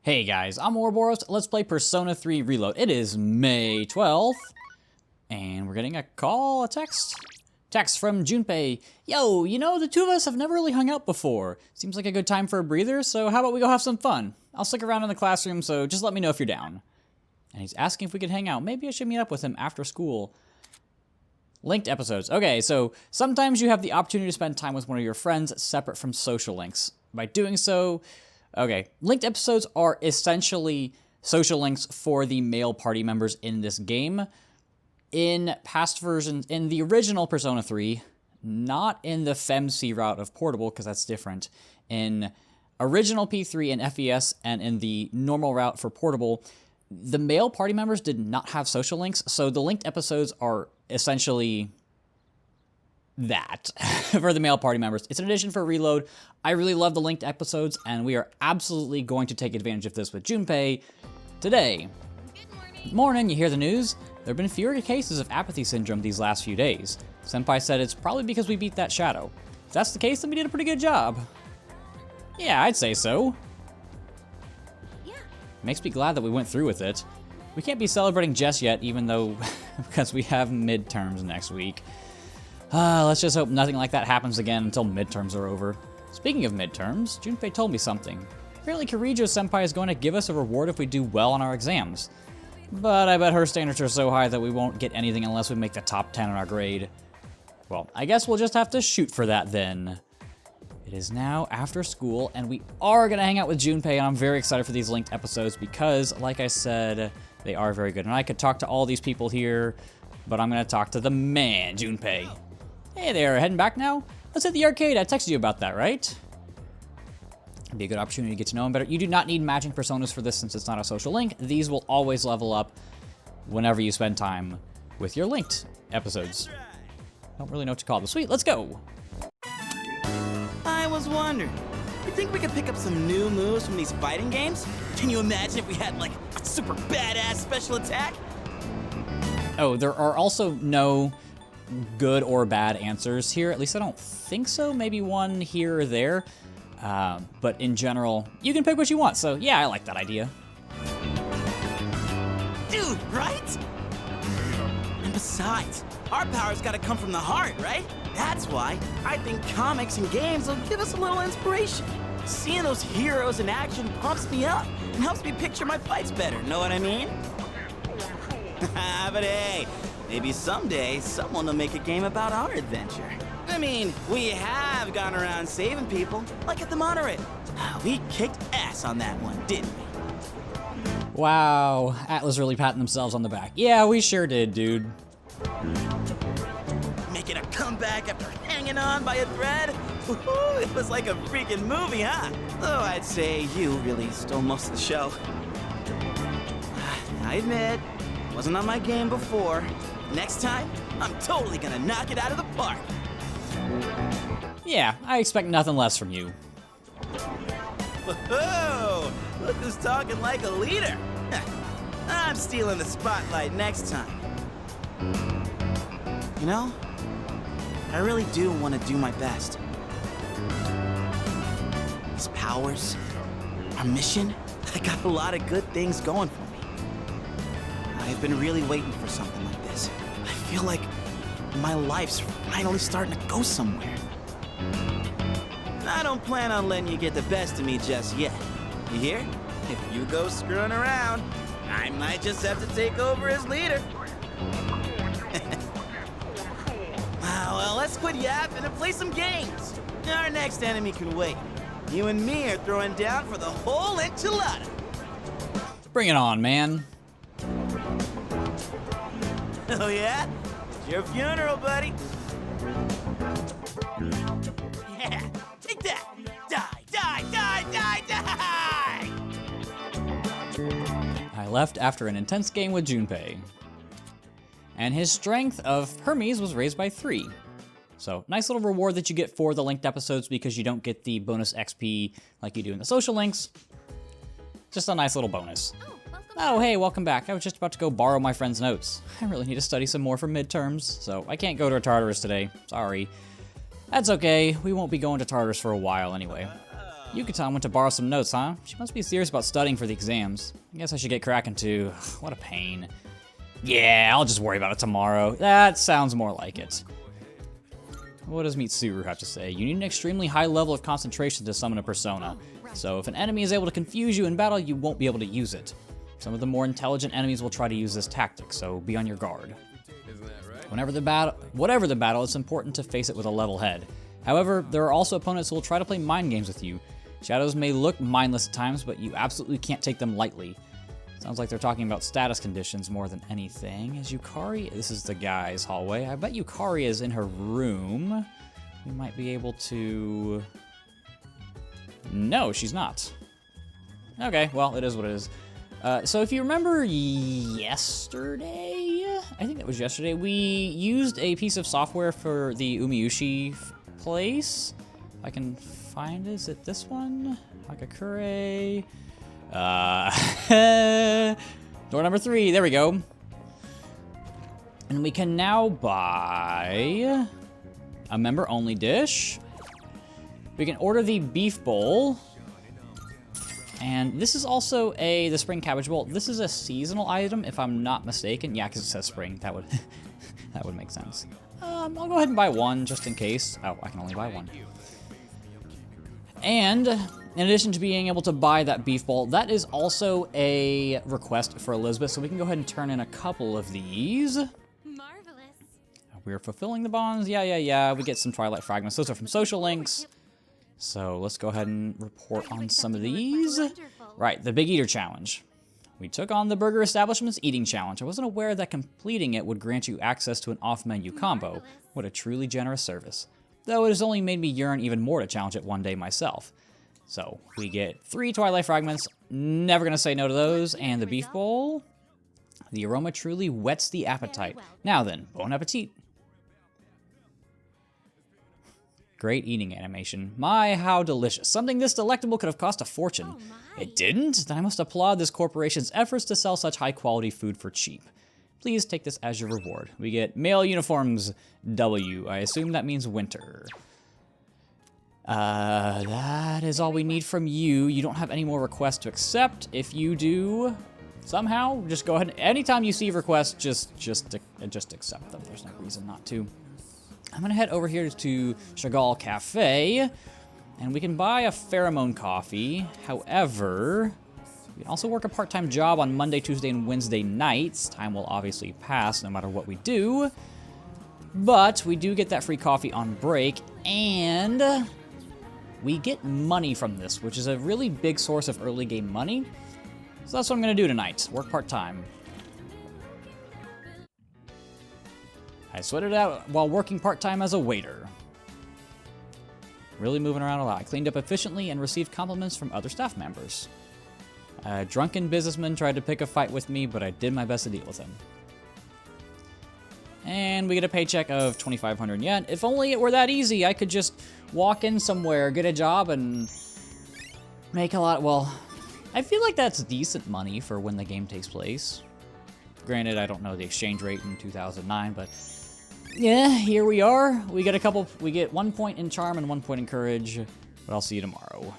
Hey guys, I'm Ouroboros. Let's play Persona 3 Reload. It is May 12th, and we're getting a text from Junpei. Yo, you know, the two of us have never really hung out before. Seems like a good time for a breather, so how about we go have some fun? I'll stick around in the classroom, so just let me know if you're down. And he's asking if we could hang out. Maybe I should meet up with him after school. Linked episodes. Okay, so sometimes you have the opportunity to spend time with one of your friends separate from social links. By doing so, okay, linked episodes are essentially social links for the male party members in this game. In past versions, in the original Persona 3, not in the FemC route of Portable, because that's different. In original P3 and FES, and in the normal route for Portable, the male party members did not have social links, so the linked episodes are essentially that for the male party members. It's an addition for Reload. I really love the linked episodes, and we are absolutely going to take advantage of this with Junpei today. Good morning, you hear the news? There have been fewer cases of apathy syndrome these last few days. Senpai said it's probably because we beat that shadow. If that's the case, then we did a pretty good job. Yeah, I'd say so. Makes me glad that we went through with it. We can't be celebrating just yet, even though, because we have midterms next week. Let's just hope nothing like that happens again until midterms are over. Speaking of midterms, Junpei told me something. Apparently Kirijo-senpai is going to give us a reward if we do well on our exams. But I bet her standards are so high that we won't get anything unless we make the top 10 in our grade. Well, I guess we'll just have to shoot for that then. It is now after school, and we are going to hang out with Junpei, and I'm very excited for these linked episodes because, like I said, they are very good. And I could talk to all these people here, but I'm going to talk to the man, Junpei. Hey there, heading back now? Let's hit the arcade. I texted you about that, right? It'd be a good opportunity to get to know him better. You do not need matching personas for this since it's not a social link. These will always level up whenever you spend time with your linked episodes. Don't really know what to call them. Sweet, let's go. I was wondering, you think we could pick up some new moves from these fighting games? Can you imagine if we had, like, a super badass special attack? Oh, there are also no good or bad answers here. At least I don't think so. Maybe one here or there. But in general, you can pick what you want. So, yeah, I like that idea. Dude, right? And besides, our power's gotta come from the heart, right? That's why I think comics and games will give us a little inspiration. Seeing those heroes in action pumps me up and helps me picture my fights better, know what I mean? But hey, maybe someday someone will make a game about our adventure. I mean, we have gone around saving people, like at the monorail. We kicked ass on that one, didn't we? Wow, Atlas really patting themselves on the back. Yeah, we sure did, dude. Making a comeback after hanging on by a thread? Woohoo, it was like a freaking movie, huh? Though I'd say you really stole most of the show. I admit, wasn't on my game before. Next time, I'm totally gonna knock it out of the park. Yeah, I expect nothing less from you. Whoa! Look who's talking like a leader. I'm stealing the spotlight next time. You know, I really do want to do my best. These powers, our mission, I got a lot of good things going for me. I've been really waiting for something like this. I feel like my life's finally starting to go somewhere. I don't plan on letting you get the best of me just yet. You hear? If you go screwing around, I might just have to take over as leader. Well, let's quit yapping and play some games. Our next enemy can wait. You and me are throwing down for the whole enchilada. Bring it on, man. Oh yeah? It's your funeral, buddy. Yeah, take that. Die, die, die, die, die! I left after an intense game with Junpei. And his strength of Hermes was raised by 3. So, nice little reward that you get for the linked episodes because you don't get the bonus XP like you do in the social links. Just a nice little bonus. Oh, hey, welcome back. I was just about to go borrow my friend's notes. I really need to study some more for midterms, so I can't go to Tartarus today. Sorry. That's okay. We won't be going to Tartarus for a while anyway. Yukaton went to borrow some notes, huh? She must be serious about studying for the exams. I guess I should get cracking too. What a pain. Yeah, I'll just worry about it tomorrow. That sounds more like it. What does Mitsuru have to say? You need an extremely high level of concentration to summon a persona. So if an enemy is able to confuse you in battle, you won't be able to use it. Some of the more intelligent enemies will try to use this tactic, so be on your guard. Whatever the battle, it's important to face it with a level head. However, there are also opponents who will try to play mind games with you. Shadows may look mindless at times, but you absolutely can't take them lightly. Sounds like they're talking about status conditions more than anything. Is Yukari? This is the guy's hallway. I bet Yukari is in her room. We might be able to... No, she's not. Okay, well, it is what it is. So if you remember yesterday, I think that was yesterday, we used a piece of software for the Umiushi place. If I can find it, is it this one? Hagakure. Door number 3, there we go. And we can now buy a member-only dish. We can order the beef bowl. And this is also the spring cabbage bowl. This is a seasonal item, if I'm not mistaken. Yeah, because it says spring. That would that would make sense. I'll go ahead and buy one just in case. Oh, I can only buy one. And in addition to being able to buy that beef bowl, that is also a request for Elizabeth. So we can go ahead and turn in a couple of these. Marvelous. We're fulfilling the bonds. Yeah. We get some Twilight Fragments. Those are from social links. So let's go ahead and report on some of these. Right, the Big Eater Challenge. We took on the Burger Establishment's Eating Challenge. I wasn't aware that completing it would grant you access to an off-menu combo. What a truly generous service. Though it has only made me yearn even more to challenge it one day myself. So, we get 3 Twilight Fragments. Never gonna say no to those. And the Beef Bowl. The aroma truly whets the appetite. Now then, bon appetit. Great eating animation. My, how delicious. Something this delectable could have cost a fortune. It didn't? Then I must applaud this corporation's efforts to sell such high-quality food for cheap. Please take this as your reward. We get male uniforms W. I assume that means winter. That is all we need from you. You don't have any more requests to accept. If you do, somehow, just go ahead. Anytime you see requests, just accept them. There's no reason not to. I'm gonna head over here to Chagall Cafe, and we can buy a pheromone coffee. However, we can also work a part-time job on Monday, Tuesday, and Wednesday nights. Time will obviously pass no matter what we do. But we do get that free coffee on break, and we get money from this, which is a really big source of early game money. So that's what I'm gonna do tonight, work part-time. I sweated out while working part-time as a waiter. Really moving around a lot. I cleaned up efficiently and received compliments from other staff members. A drunken businessman tried to pick a fight with me, but I did my best to deal with him. And we get a paycheck of 2,500 yen. If only it were that easy, I could just walk in somewhere, get a job, and make a lot. Well, I feel like that's decent money for when the game takes place. Granted, I don't know the exchange rate in 2009, but yeah, here we are. We get 1 point in charm and 1 point in courage, but I'll see you tomorrow.